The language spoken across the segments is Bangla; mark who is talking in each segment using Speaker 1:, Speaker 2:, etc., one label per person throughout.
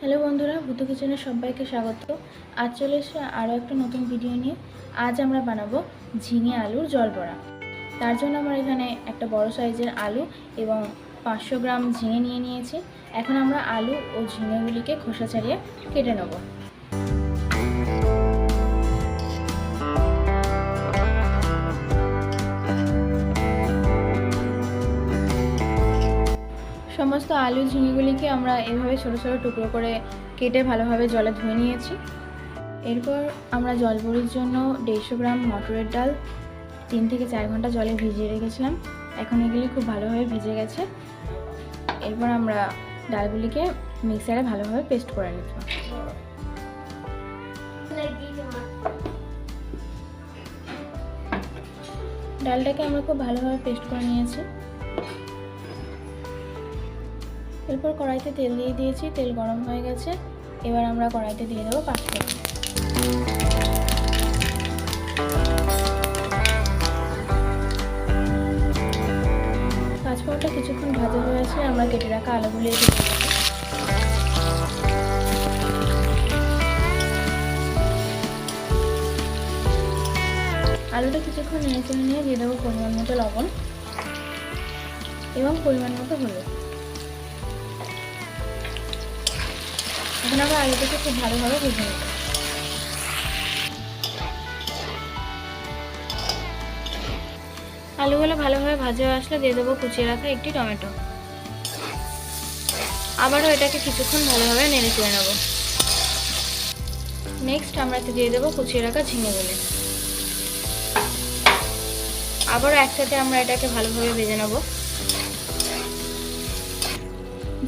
Speaker 1: হ্যালো বন্ধুরা, ভূতু কিচেনে সবাইকে স্বাগত। আজ চলে এসে আরও একটা নতুন ভিডিও নিয়ে। আজ আমরা বানাবো ঝিঙে আলুর জল বড়া। তার জন্য আমরা এখানে একটা বড় সাইজের আলু এবং 500 গ্রাম ঝিঙে নিয়ে নিয়েছি। এখন আমরা আলু ও ঝিঙেগুলিকে খোসা ছাড়িয়ে কেটে নেব। সমস্ত আলু ঝিঙেগুলিকে আমরা এভাবে ছোটো ছোটো টুকরো করে কেটে ভালোভাবে জলে ধুয়ে নিয়েছি। এরপর আমরা জল বড়ির জন্য 150 গ্রাম মটরের ডাল 3 থেকে 4 ঘন্টা জলে ভিজিয়ে রেখেছিলাম। এখন এগুলি খুব ভালোভাবে ভিজে গেছে। এরপর আমরা ডালগুলিকে মিক্সারে ভালোভাবে পেস্ট করে নেব। ডালটাকে আমরা খুব ভালোভাবে পেস্ট করে নিয়েছি। এরপর কড়াইতে তেল দিয়ে দিয়েছি, তেল গরম হয়ে গেছে। এবার আমরা কড়াইতে দিয়ে দেবো 5 ফোড়ন। পাঁচফোড়নটা কিছুক্ষণ ভাজা হয়ে আসলে আমরা কেটে রাখা আলুগুলি দিয়ে দেবো। আলুটা কিছুক্ষণ নেড়ে নিয়ে দিয়ে দেবো পরিমাণ মতো লবণ এবং পরিমাণ মতো হলুদ। এখন আমরা আলুটাকে খুব ভালোভাবে ভেজে নেব। আলুগুলো ভালোভাবে ভাজা হয়ে আসলে দিয়ে দেবো কুচিয়ে রাখা একটি টমেটো। আবারও এটাকে কিছুক্ষণ ভালোভাবে নেড়ে চেড়ে নেব। নেক্সট আমরা এতে দিয়ে দেবো কুচিয়ে রাখা ঝিঙেগুলি। আবারও একসাথে আমরা এটাকে ভালোভাবে ভেজে নেব।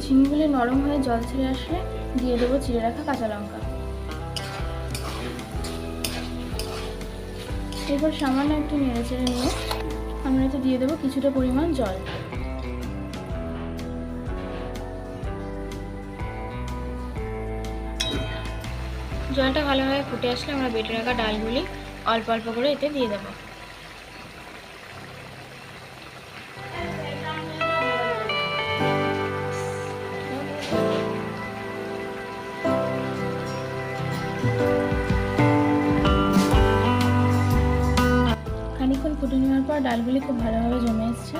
Speaker 1: ঝিঙেগুলি নরম হয়ে জল ছেড়ে আসলে দিয়ে দেবো চিড়ে রাখা কাঁচা লঙ্কা। এরপর সামান্য একটু নেড়ে চেড়ে নিয়ে আমরা এতে দিয়ে দেবো কিছুটা পরিমাণ জল। জলটা ভালোভাবে ফুটে আসলে আমরা বেটে রাখা ডালগুলি অল্প অল্প করে এতে দিয়ে দেবো। খানিকক্ষণ ফুটে নেওয়ার পর ডালগুলি খুব ভালোভাবে জমে এসছে।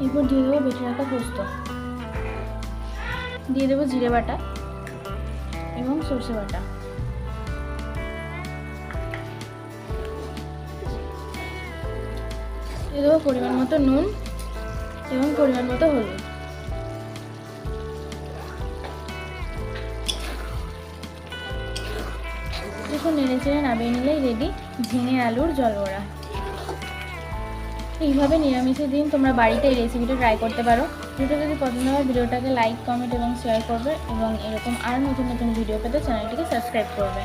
Speaker 1: এরপর দিয়ে দেবো বেটে রাখা পোস্ত, দিয়ে দেবো জিরে বাটা এবং সরষে বাটা, দিয়ে দেবো পরিমাণ মতো নুন এবং পরিমাণ মতো হলুদ। দেখুন নেড়ে চেড়ে নামিয়ে নিলেই রেডি ঝিঙে আলুর জল বড়া। এইভাবে নিরামিষের দিন তোমরা বাড়িতে এই রেসিপিটা ট্রাই করতে পারো। ভিডিও যদি পছন্দ হয় ভিডিওটাকে লাইক, কমেন্ট এবং শেয়ার করবে এবং এরকম আরও নতুন নতুন ভিডিও পেতে চ্যানেলটিকে সাবস্ক্রাইব করবে।